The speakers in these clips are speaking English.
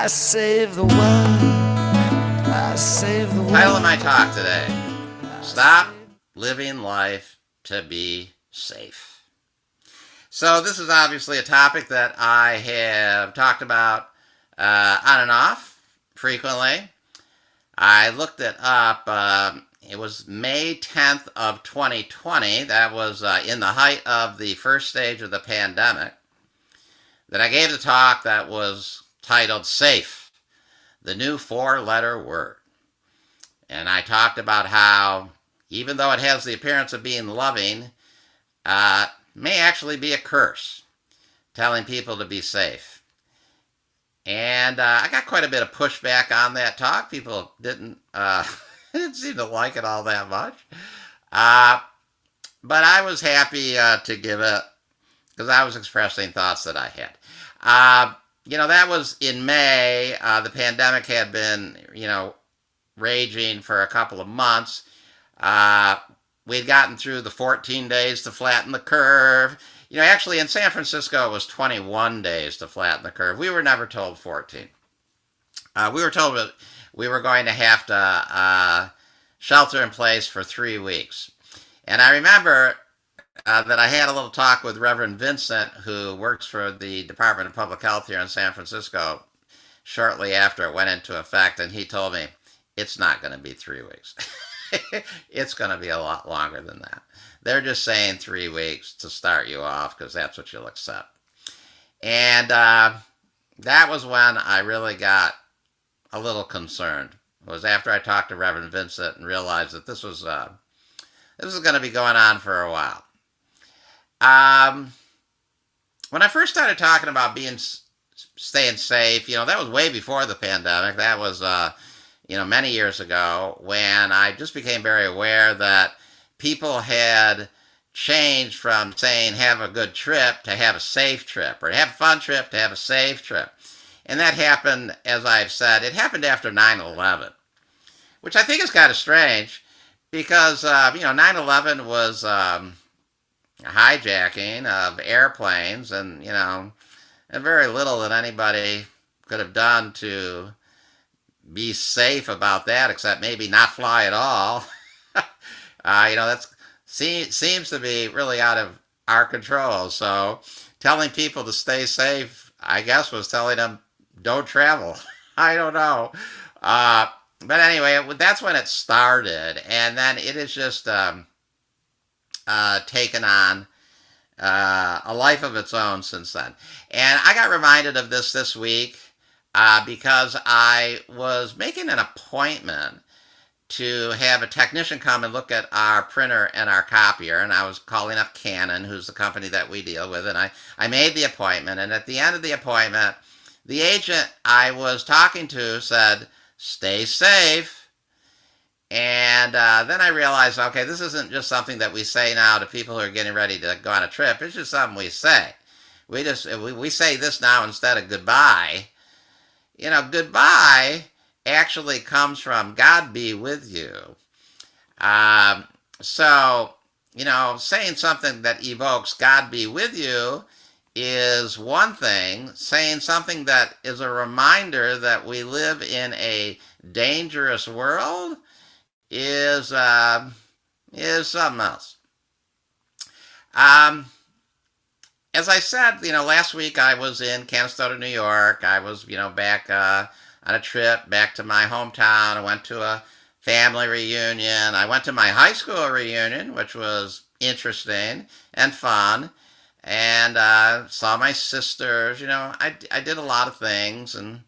save the world. I save the world. Title of my talk today: Stop living life to be safe. So this is obviously a topic that I have talked about on and off frequently. I looked it up. It was May 10th of 2020. That was in the height of the first stage of the pandemic. That I gave the talk that was titled "Safe," the new four-letter word. And I talked about how, even though it has the appearance of being loving, may actually be a curse, telling people to be safe. And I got quite a bit of pushback on that talk. People didn't seem to like it all that much. But I was happy to give it because I was expressing thoughts that I had. That was in May. The pandemic had been, raging for a couple of months. We'd gotten through the 14 days to flatten the curve. Actually in San Francisco it was 21 days to flatten the curve. We were never told 14. We were told that we were going to have to shelter in place for 3 weeks. And I remember that I had a little talk with Reverend Vincent, who works for the Department of Public Health here in San Francisco, shortly after it went into effect, and he told me, it's not going to be 3 weeks. It's going to be a lot longer than that. They're just saying 3 weeks to start you off because that's what you'll accept. And that was when I really got a little concerned. It was after I talked to Reverend Vincent and realized that this was going to be going on for a while. When I first started talking about staying safe, that was way before the pandemic. That was many years ago, when I just became very aware that people had changed from saying have a good trip to have a safe trip, or have a fun trip to have a safe trip. And that happened, as I've said, it happened after 9/11, which I think is kind of strange because, 9/11 was a hijacking of airplanes, and, and very little that anybody could have done to be safe about that, except maybe not fly at all. That seems to be really out of our control. So telling people to stay safe, I guess, was telling them don't travel. I don't know. But anyway, that's when it started. And then it has just taken on a life of its own since then. And I got reminded of this week because I was making an appointment to have a technician come and look at our printer and our copier, and I was calling up Canon, who's the company that we deal with, and I made the appointment, and at the end of the appointment, the agent I was talking to said, stay safe. And then I realized, okay, this isn't just something that we say now to people who are getting ready to go on a trip. It's just something we say. We say this now instead of goodbye. Goodbye actually comes from God be with you. So, saying something that evokes God be with you is one thing. Saying something that is a reminder that we live in a dangerous world is something else. As I said, last week I was in Canastota, New York. I was, back on a trip back to my hometown. I went to a family reunion. I went to my high school reunion, which was interesting and fun, and saw my sisters. I did a lot of things and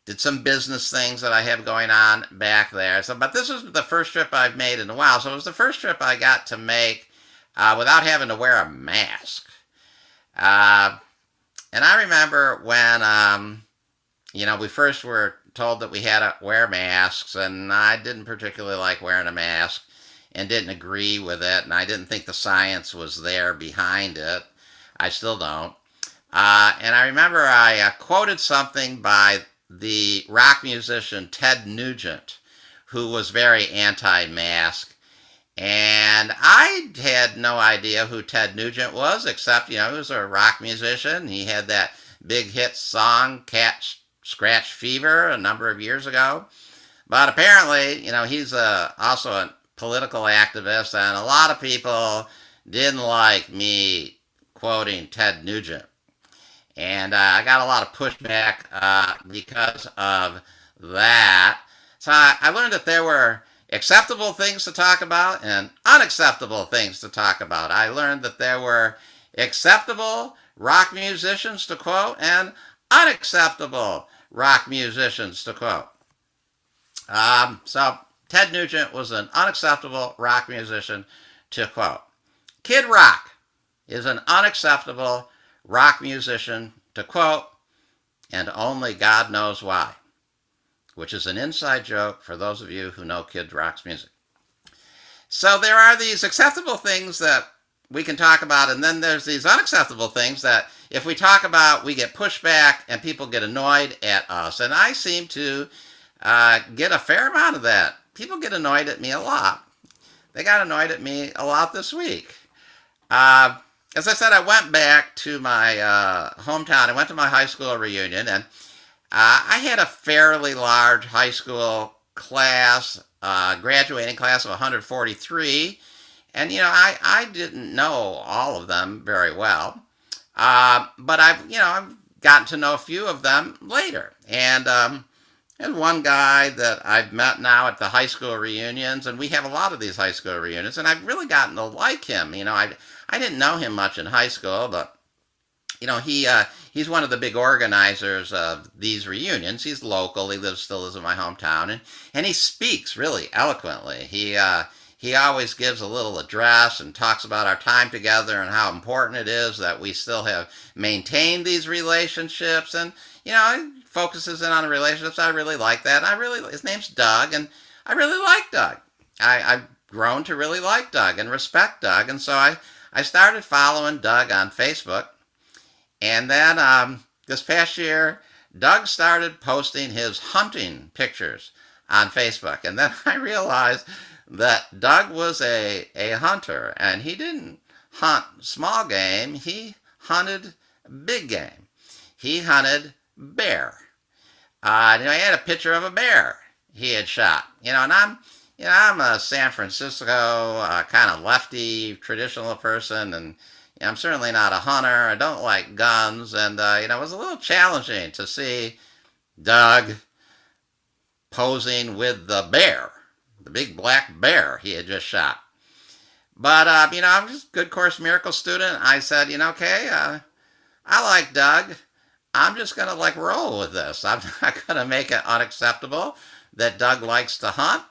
did some business things that I have going on back there. But this was the first trip I've made in a while. So it was the first trip I got to make without having to wear a mask. And I remember when, we first were told that we had to wear masks, and I didn't particularly like wearing a mask and didn't agree with it, and I didn't think the science was there behind it. I still don't. And I remember I quoted something by the rock musician Ted Nugent, who was very anti-mask. And I had no idea who Ted Nugent was, except, he was a rock musician. He had that big hit song, Cat scratch fever a number of years ago. But apparently, he's also a political activist, and a lot of people didn't like me quoting Ted Nugent. And I got a lot of pushback because of that. So I learned that there were acceptable things to talk about and unacceptable things to talk about. I learned that there were acceptable rock musicians to quote and unacceptable rock musicians to quote. So Ted Nugent was an unacceptable rock musician to quote. Kid Rock is an unacceptable rock musician to quote, and only God knows why, which is an inside joke for those of you who know Kid Rock's music. So there are these acceptable things that we can talk about, and then there's these unacceptable things that if we talk about, we get pushback and people get annoyed at us. And I seem to get a fair amount of that. People get annoyed at me a lot. They got annoyed at me a lot this week. As I said, I went back to my hometown. I went to my high school reunion, and I had a fairly large high school class, graduating class of 143. And, I didn't know all of them very well. But I've gotten to know a few of them later. And one guy that I've met now at the high school reunions, and we have a lot of these high school reunions, and I've really gotten to like him. I didn't know him much in high school, but he's one of the big organizers of these reunions. He's local. He still lives in my hometown, and he speaks really eloquently. He always gives a little address and talks about our time together and how important it is that we still have maintained these relationships. And he focuses in on relationships. I really like that. His name's Doug, and I really like Doug. I've grown to really like Doug and respect Doug, and so I started following Doug on Facebook. And then this past year, Doug started posting his hunting pictures on Facebook. And then I realized that Doug was a hunter, and he didn't hunt small game. He hunted big game. He hunted bear. I had a picture of a bear he had shot. And I'm a San Francisco kind of lefty, traditional person, and I'm certainly not a hunter. I don't like guns, and it was a little challenging to see Doug posing with the bear, the big black bear he had just shot. But I'm just a good Course Miracle student. I said, okay, I like Doug. I'm just gonna roll with this. I'm not gonna make it unacceptable that Doug likes to hunt.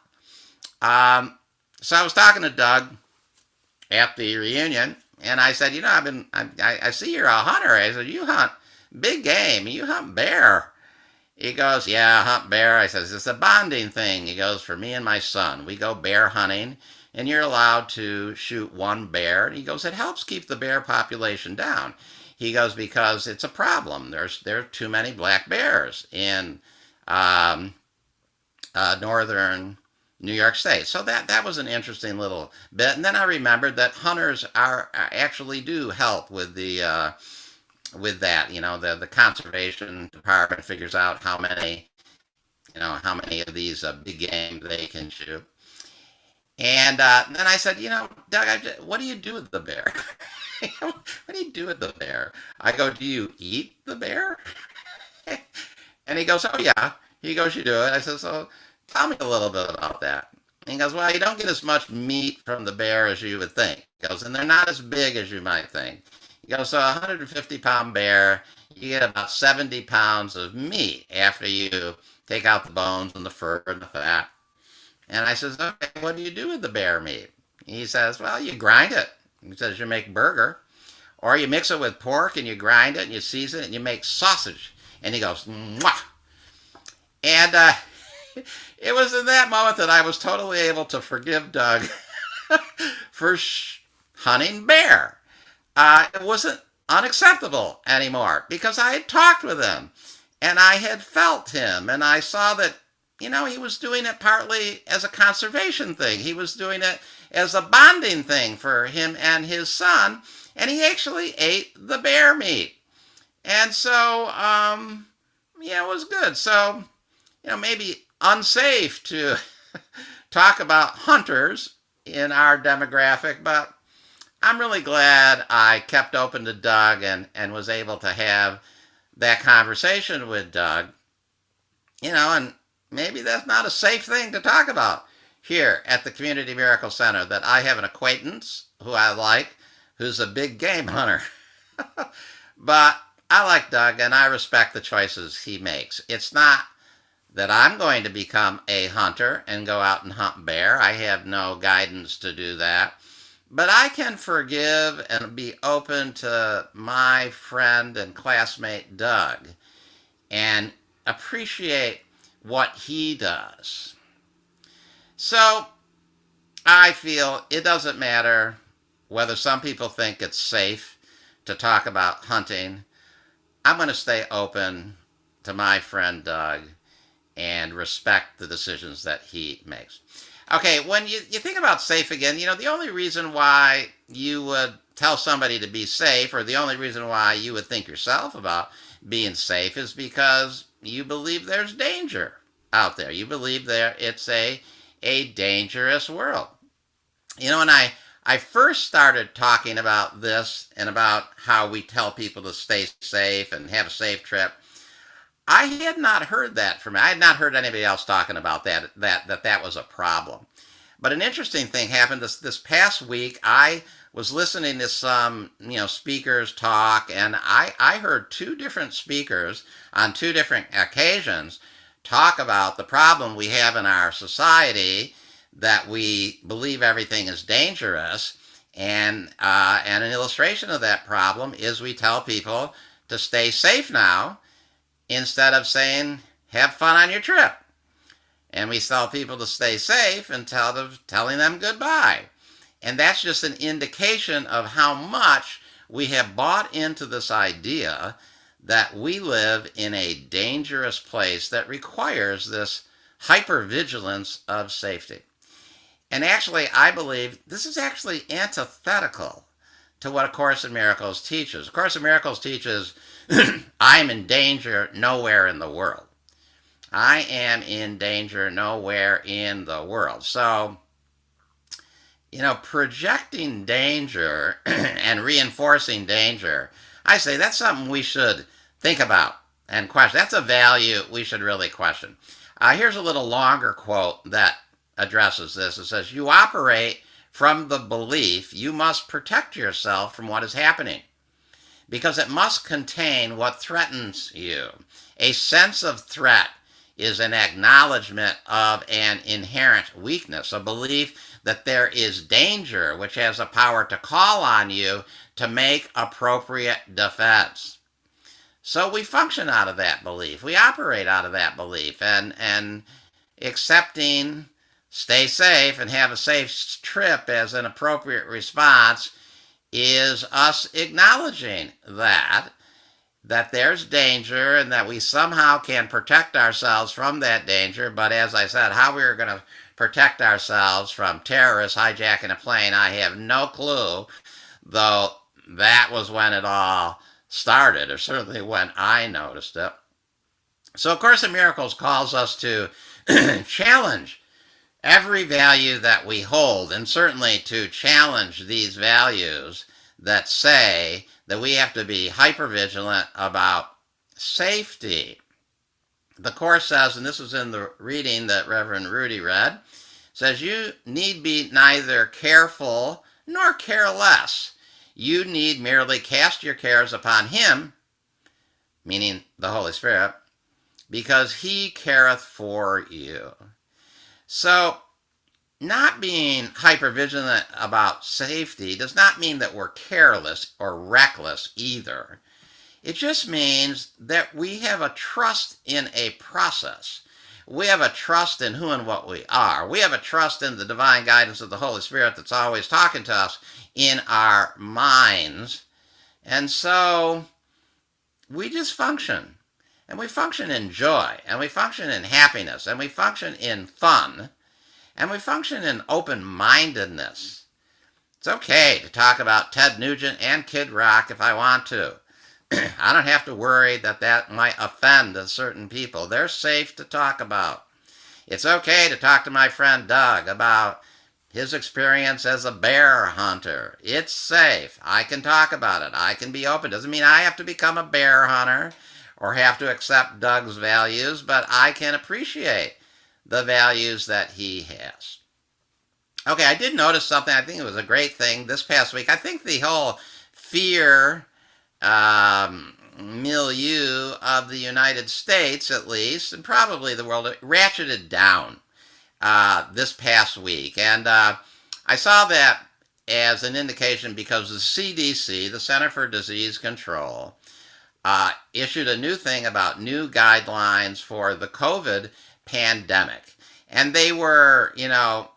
So I was talking to Doug at the reunion, and I said, I see you're a hunter. I said, you hunt big game. You hunt bear. He goes, yeah, I hunt bear. I says, it's a bonding thing. He goes, for me and my son, we go bear hunting, and you're allowed to shoot one bear. And he goes, it helps keep the bear population down. He goes, because it's a problem. There are too many black bears in northern New York State. So that was an interesting little bit. And then I remembered that hunters actually do help with the with that. The conservation department figures out how many of these big game they can shoot. And then I said, Doug, what do you do with the bear? What do you do with the bear? I go, do you eat the bear? And he goes, oh yeah. He goes, you do it. I said, so tell me a little bit about that. And he goes, well, you don't get as much meat from the bear as you would think. He goes, and they're not as big as you might think. He goes, so a 150-pound bear, you get about 70 pounds of meat after you take out the bones and the fur and the fat. And I says, okay, what do you do with the bear meat? He says, well, you grind it. He says, you make burger. Or you mix it with pork and you grind it and you season it and you make sausage. And he goes, mwah. And it was in that moment that I was totally able to forgive Doug for hunting bear. It wasn't unacceptable anymore because I had talked with him and I had felt him and I saw that, he was doing it partly as a conservation thing. He was doing it as a bonding thing for him and his son, and he actually ate the bear meat. And so, yeah, it was good. So, maybe unsafe to talk about hunters in our demographic, but I'm really glad I kept open to Doug and was able to have that conversation with Doug, and maybe that's not a safe thing to talk about here at the Community Miracle Center, that I have an acquaintance who I like who's a big game hunter. But I like Doug and I respect the choices he makes. It's not that I'm going to become a hunter and go out and hunt bear. I have no guidance to do that. But I can forgive and be open to my friend and classmate Doug and appreciate what he does. So I feel it doesn't matter whether some people think it's safe to talk about hunting. I'm going to stay open to my friend Doug and respect the decisions that he makes. Okay, when you think about safe again, the only reason why you would tell somebody to be safe, or the only reason why you would think yourself about being safe, is because you believe there's danger out there. You believe it's a dangerous world. When I first started talking about this and about how we tell people to stay safe and have a safe trip, I had not heard that from I had not heard anybody else talking about that was a problem. But an interesting thing happened this past week. I was listening to some speakers talk, and I heard two different speakers on two different occasions talk about the problem we have in our society, that we believe everything is dangerous, and an illustration of that problem is we tell people to stay safe now instead of saying have fun on your trip. And we tell people to stay safe instead of telling them goodbye. And that's just an indication of how much we have bought into this idea that we live in a dangerous place that requires this hypervigilance of safety. And actually, I believe this is actually antithetical to what A Course in Miracles teaches. A Course in Miracles teaches, I'm in danger nowhere in the world. I am in danger nowhere in the world. So, projecting danger and reinforcing danger, I say that's something we should think about and question. That's a value we should really question. Here's a little longer quote that addresses this. It says, you operate from the belief you must protect yourself from what is happening, because it must contain what threatens you. A sense of threat is an acknowledgement of an inherent weakness, a belief that there is danger, which has the power to call on you to make appropriate defense. So we function out of that belief. We operate out of that belief, and accepting stay safe and have a safe trip as an appropriate response is us acknowledging that there's danger and that we somehow can protect ourselves from that danger. But as I said, how we are going to protect ourselves from terrorists hijacking a plane, I have no clue, though that was when it all started, or certainly when I noticed it. So A Course in Miracles calls us to challenge every value that we hold, and certainly to challenge these values that say that we have to be hypervigilant about safety. The Course says, and this is in the reading that Reverend Rudy read, says you need be neither careful nor careless. You need merely cast your cares upon him, meaning the Holy Spirit, because he careth for you. So, not being hypervigilant about safety does not mean that we're careless or reckless either. It just means that we have a trust in a process. We have a trust in who and what we are. We have a trust in the divine guidance of the Holy Spirit that's always talking to us in our minds. And so we just function. And we function in joy, and we function in happiness, and we function in fun, and we function in open-mindedness. It's okay to talk about Ted Nugent and Kid Rock if I want to. I don't have to worry that that might offend certain people. They're safe to talk about. It's okay to talk to my friend Doug about his experience as a bear hunter. It's safe. I can talk about it. I can be open. Doesn't mean I have to become a bear hunter or have to accept Doug's values, but I can appreciate the values that he has. Okay, I did notice something. I think it was a great thing this past week. I think the whole fear milieu of the United States, at least, and probably the world, ratcheted down this past week. And I saw that as an indication because the CDC, the Center for Disease Control, issued a new thing about new guidelines for the COVID pandemic. And they were,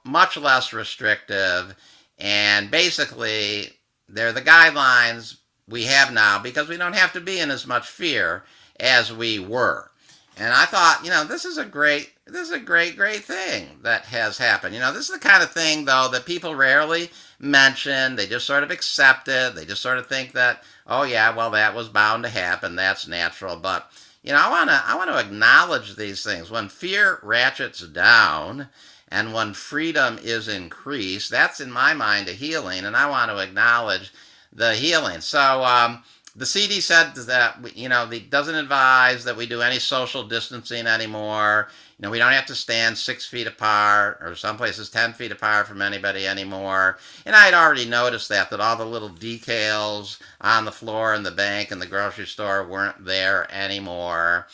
much less restrictive. And basically, they're the guidelines we have now because we don't have to be in as much fear as we were. And I thought, this is a great thing that has happened. This is the kind of thing though that people rarely mention. They just sort of accept it. They just sort of think that, oh yeah, well that was bound to happen. That's natural. But I want to acknowledge these things. When fear ratchets down and when freedom is increased, that's in my mind a healing, and I want to acknowledge the healing. So the CD said that it doesn't advise that we do any social distancing anymore. We don't have to stand 6 feet apart, or some places 10 feet apart from anybody anymore. And I had already noticed that all the little decals on the floor in the bank and the grocery store weren't there anymore.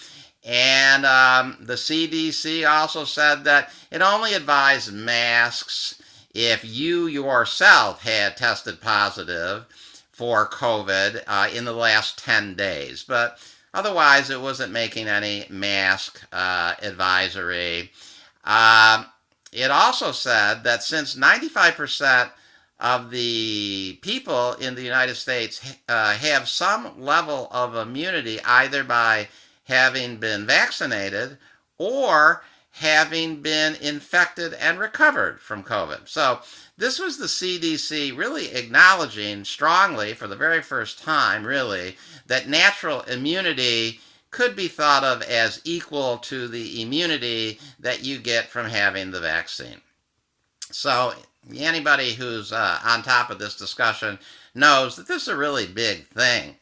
And the CDC also said that it only advised masks if you yourself had tested positive for COVID in the last 10 days. But otherwise, it wasn't making any mask advisory. It also said that since 95% of the people in the United States have some level of immunity, either by having been vaccinated or having been infected and recovered from COVID. So this was the CDC really acknowledging strongly for the very first time, really, that natural immunity could be thought of as equal to the immunity that you get from having the vaccine. So anybody who's on top of this discussion knows that this is a really big thing.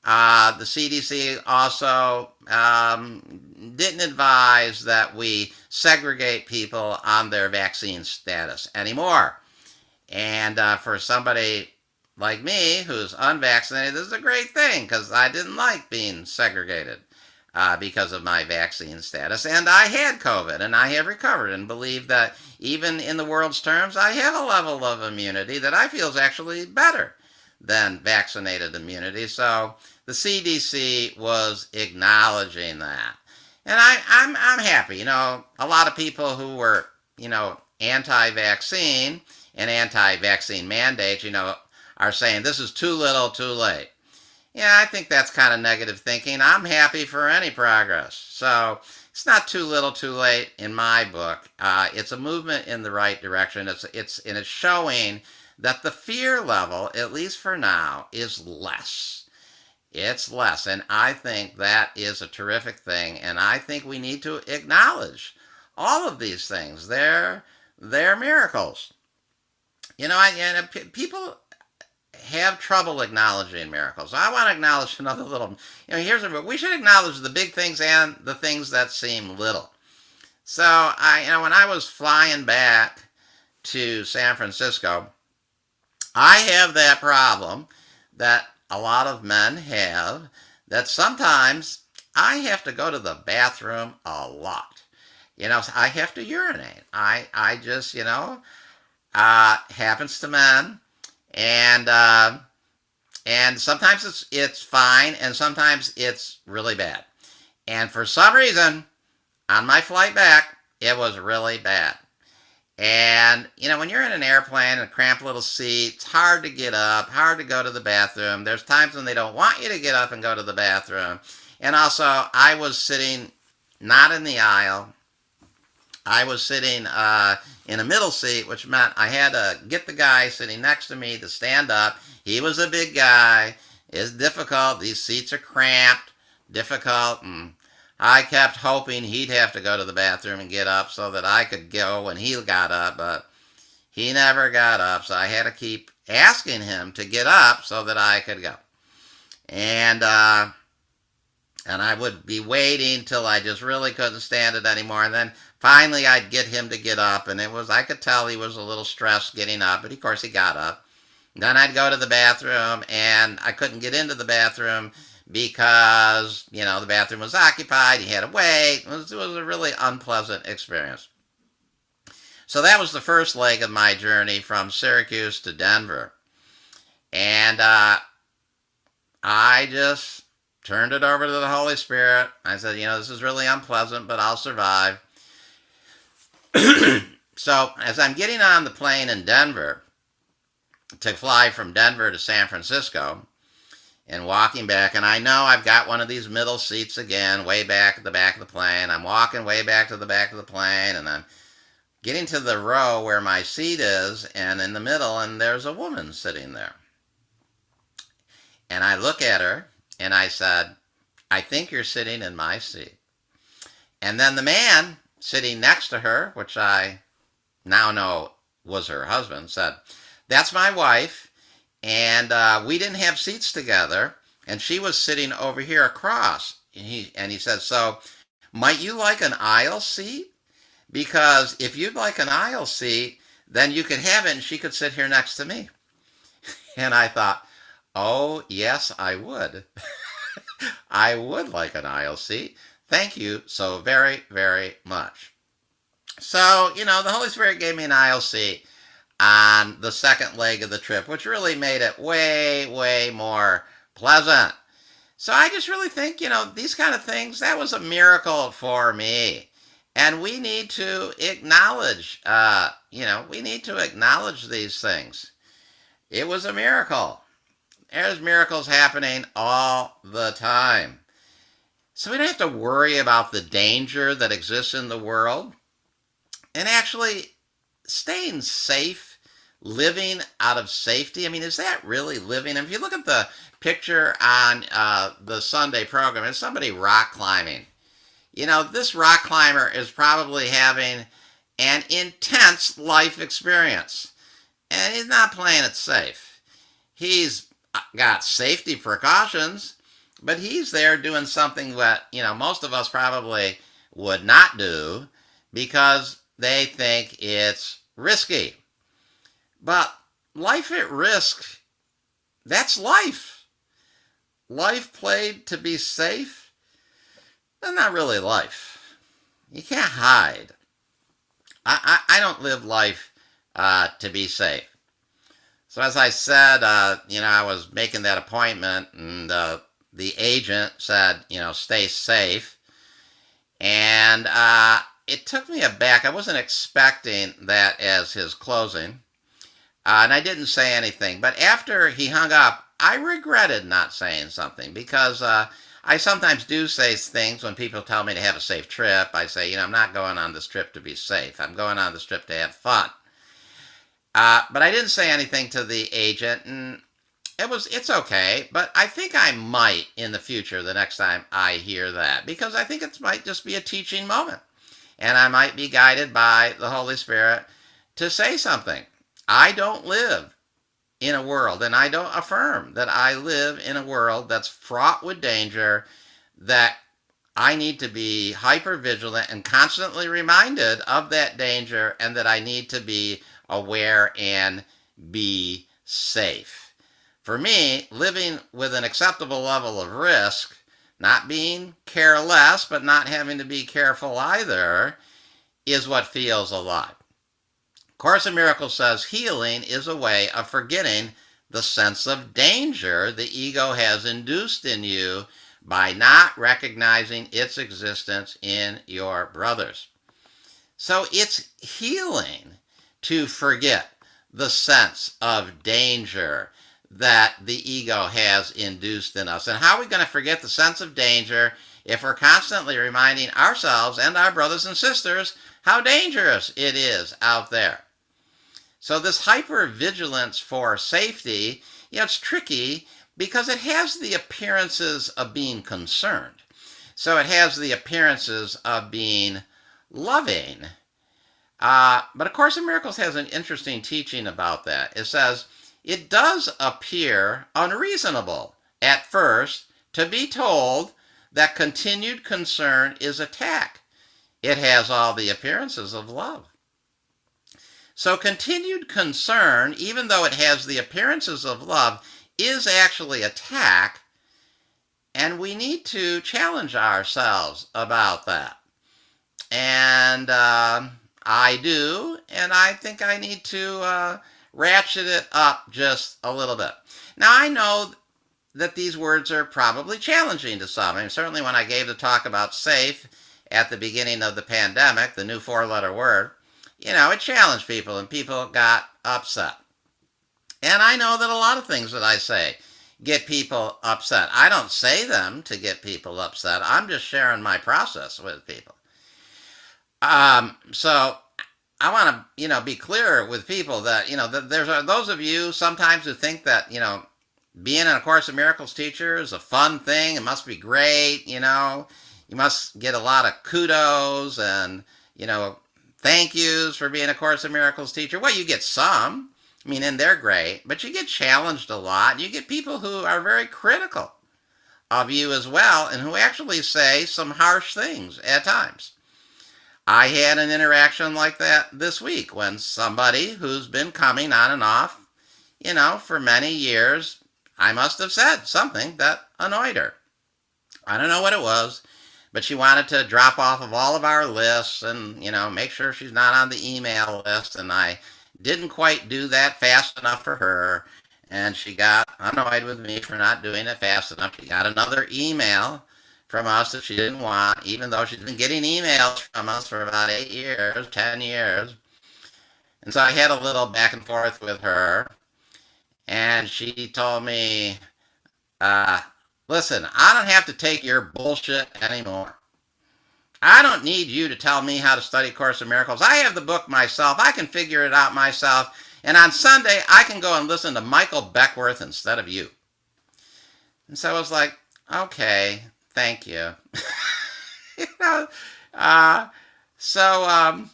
The CDC also didn't advise that we segregate people on their vaccine status anymore. And for somebody like me who's unvaccinated, this is a great thing because I didn't like being segregated because of my vaccine status. And I had COVID and I have recovered and believe that even in the world's terms, I have a level of immunity that I feel is actually better than vaccinated immunity. So the CDC was acknowledging that. And I'm happy. A lot of people who were, anti-vaccine and anti-vaccine mandates, are saying this is too little, too late. Yeah, I think that's kind of negative thinking. I'm happy for any progress. So it's not too little, too late in my book. It's a movement in the right direction. It's showing that the fear level, at least for now, is less. It's less, and I think that is a terrific thing. And I think we need to acknowledge all of these things. They're miracles. People have trouble acknowledging miracles. I want to acknowledge another little. We should acknowledge the big things and the things that seem little. So when I was flying back to San Francisco, I have that problem that a lot of men have, that sometimes I have to go to the bathroom a lot. I have to urinate. I just, happens to men, and sometimes it's fine, and sometimes it's really bad. And for some reason, on my flight back, it was really bad. And, when you're in an airplane, a cramped little seat, it's hard to get up, hard to go to the bathroom. There's times when they don't want you to get up and go to the bathroom. And also, I was sitting not in the aisle. I was sitting in a middle seat, which meant I had to get the guy sitting next to me to stand up. He was a big guy. It's difficult. These seats are cramped, difficult, and I kept hoping he'd have to go to the bathroom and get up so that I could go when he got up, but he never got up, so I had to keep asking him to get up so that I could go. And and I would be waiting till I just really couldn't stand it anymore. And then finally I'd get him to get up, and I could tell he was a little stressed getting up, but of course he got up. Then I'd go to the bathroom, and I couldn't get into the bathroom because, the bathroom was occupied. He had to wait. It was a really unpleasant experience. So that was the first leg of my journey from Syracuse to Denver. And I just turned it over to the Holy Spirit. I said, this is really unpleasant, but I'll survive. So as I'm getting on the plane in Denver to fly from Denver to San Francisco and walking back, and I know I've got one of these middle seats again, way back at the back of the plane. I'm walking way back to the back of the plane, and I'm getting to the row where my seat is, and in the middle, and there's a woman sitting there. And I look at her, and I said, I think you're sitting in my seat. And then the man sitting next to her, which I now know was her husband, said, that's my wife, and we didn't have seats together, and she was sitting over here across. And he said, so might you like an aisle seat? Because if you'd like an aisle seat, then you could have it, and she could sit here next to me. And I thought, oh, yes, I would. I would like an aisle seat. Thank you so very, very much. So, the Holy Spirit gave me an aisle seat on the second leg of the trip, which really made it way, way more pleasant. So I just really think, these kind of things, that was a miracle for me. And we need to acknowledge, we need to acknowledge these things. It was a miracle. There's miracles happening all the time. So we don't have to worry about the danger that exists in the world. And actually, staying safe, living out of safety, is that really living? If you look at the picture on the Sunday program, it's somebody rock climbing. This rock climber is probably having an intense life experience. And he's not playing it safe. He's got safety precautions, but he's there doing something that, most of us probably would not do because they think it's risky. But life at risk, that's life. Life played to be safe, that's not really life. You can't hide. I don't live life to be safe. So as I said, I was making that appointment, and the agent said, stay safe. And it took me aback. I wasn't expecting that as his closing. And I didn't say anything. But after he hung up, I regretted not saying something because I sometimes do say things when people tell me to have a safe trip. I say, I'm not going on this trip to be safe. I'm going on this trip to have fun. But I didn't say anything to the agent, and it's okay. But I think I might in the future, the next time I hear that, because I think it might just be a teaching moment. And I might be guided by the Holy Spirit to say something. I don't live in a world, and I don't affirm that I live in a world that's fraught with danger, that I need to be hyper vigilant and constantly reminded of that danger, and that I need to be aware and be safe. For me, living with an acceptable level of risk, not being careless, but not having to be careful either, is what feels alive. Course in Miracles says healing is a way of forgetting the sense of danger the ego has induced in you by not recognizing its existence in your brothers. So it's healing to forget the sense of danger that the ego has induced in us. And how are we going to forget the sense of danger if we're constantly reminding ourselves and our brothers and sisters how dangerous it is out there? So this hypervigilance for safety, it's tricky because it has the appearances of being concerned. So it has the appearances of being loving. But A Course in Miracles has an interesting teaching about that. It says, it does appear unreasonable at first to be told that continued concern is attack. It has all the appearances of love. So continued concern, even though it has the appearances of love, is actually attack, and we need to challenge ourselves about that. And I do, and I think I need to ratchet it up just a little bit. Now, I know that these words are probably challenging to some. I mean, certainly when I gave the talk about safe at the beginning of the pandemic, the new four-letter word, it challenged people and people got upset. And I know that a lot of things that I say get people upset. I don't say them to get people upset. I'm just sharing my process with people. So I want to, be clear with people that, that there's those of you sometimes who think that, being a Course in Miracles teacher is a fun thing. It must be great. You must get a lot of kudos and, thank yous for being a Course in Miracles teacher. Well, you get some. I mean, and they're great, but you get challenged a lot. You get people who are very critical of you as well and who actually say some harsh things at times. I had an interaction like that this week when somebody who's been coming on and off, for many years, I must have said something that annoyed her. I don't know what it was, but she wanted to drop off of all of our lists and, make sure she's not on the email list. And I didn't quite do that fast enough for her. And she got annoyed with me for not doing it fast enough. She got another email from us that she didn't want, even though she's been getting emails from us for about 8 years, 10 years. And so I had a little back and forth with her. And she told me, listen, I don't have to take your bullshit anymore. I don't need you to tell me how to study Course in Miracles. I have the book myself. I can figure it out myself. And on Sunday, I can go and listen to Michael Beckworth instead of you. And so I was like, okay, thank you. you know, uh, so,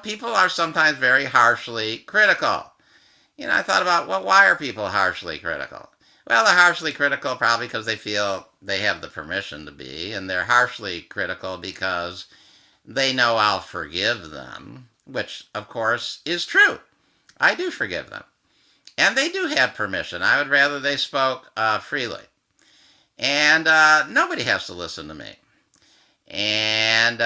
people are sometimes very harshly critical. I thought about, well, why are people harshly critical? Well, they're harshly critical probably because they feel they have the permission to be, and they're harshly critical because they know I'll forgive them, which, of course, is true. I do forgive them. And they do have permission. I would rather they spoke freely. And nobody has to listen to me. And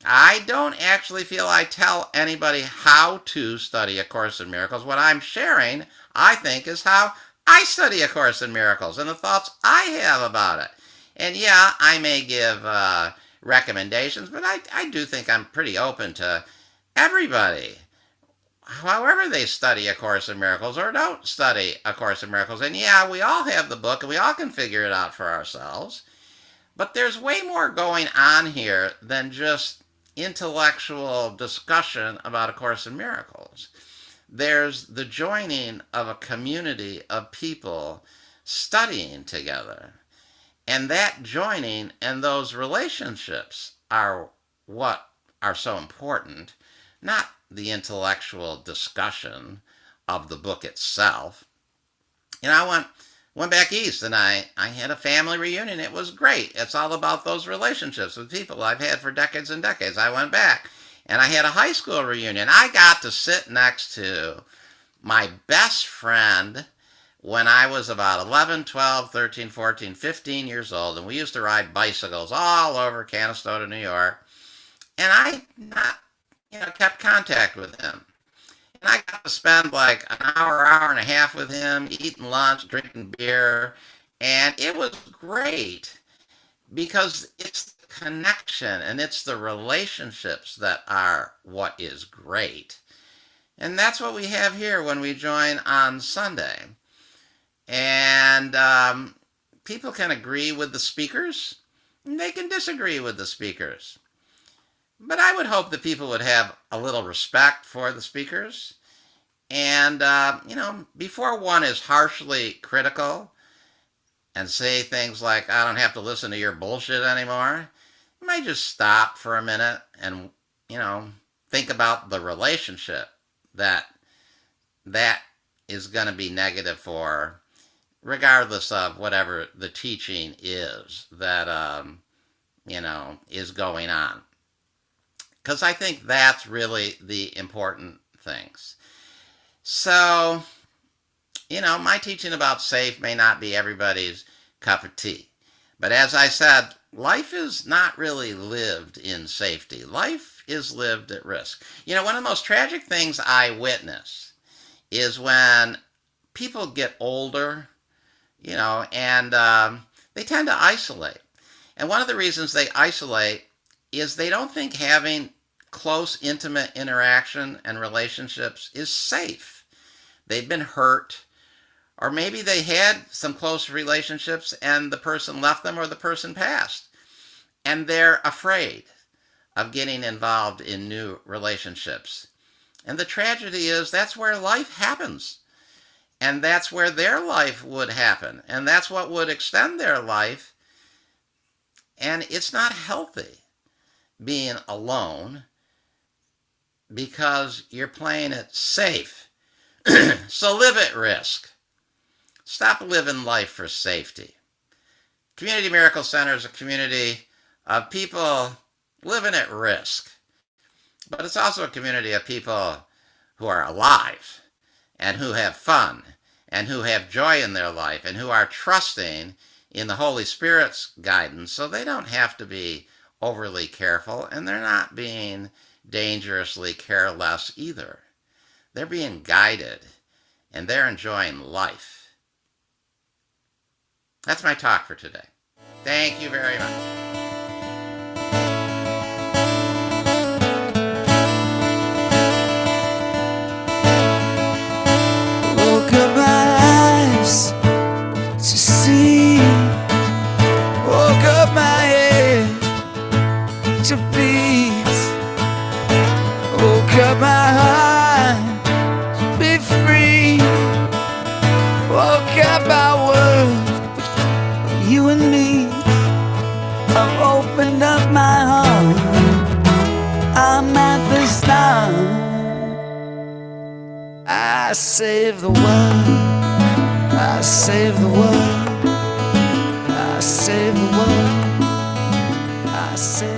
I don't actually feel I tell anybody how to study A Course in Miracles. What I'm sharing, I think, is how I study A Course in Miracles and the thoughts I have about it. And yeah, I may give recommendations, but I do think I'm pretty open to everybody, however they study A Course in Miracles or don't study A Course in Miracles. And yeah, we all have the book and we all can figure it out for ourselves. But there's way more going on here than just intellectual discussion about A Course in Miracles. There's the joining of a community of people studying together. And that joining and those relationships are what are so important, not the intellectual discussion of the book itself. I went back east and I had a family reunion. It was great. It's all about those relationships with people I've had for decades and decades. I went back and I had a high school reunion. I got to sit next to my best friend when I was about 11, 12, 13, 14, 15 years old. And we used to ride bicycles all over Canastota, New York. And I kept contact with him. And I got to spend like an hour, hour and a half with him, eating lunch, drinking beer. And it was great because it's the connection and it's the relationships that are what is great. And that's what we have here when we join on Sunday. And people can agree with the speakers, and they can disagree with the speakers. But I would hope that people would have a little respect for the speakers And, before one is harshly critical and say things like, I don't have to listen to your bullshit anymore, you might just stop for a minute and, you know, think about the relationship that that is going to be negative for, regardless of whatever the teaching is that, is going on. Because I think that's really the important things. So, my teaching about safe may not be everybody's cup of tea. But as I said, life is not really lived in safety. Life is lived at risk. One of the most tragic things I witness is when people get older, and they tend to isolate. And one of the reasons they isolate is they don't think having close, intimate interaction and relationships is safe. They've been hurt, or maybe they had some close relationships and the person left them or the person passed. And they're afraid of getting involved in new relationships. And the tragedy is that's where life happens. And that's where their life would happen. And that's what would extend their life. And it's not healthy being alone because you're playing it safe. So live at risk. Stop living life for safety. Community Miracle Center is a community of people living at risk. But it's also a community of people who are alive and who have fun and who have joy in their life and who are trusting in the Holy Spirit's guidance, so they don't have to be overly careful, and they're not being dangerously careless either. They're being guided, and they're enjoying life. That's my talk for today. Thank you very much. Woke up my eyes to see, woke up my head to beat, woke up my heart to be free, woke up our world, you and me. I've opened up my heart, I'm at the start. I save the world, I save the world, I save the world, I save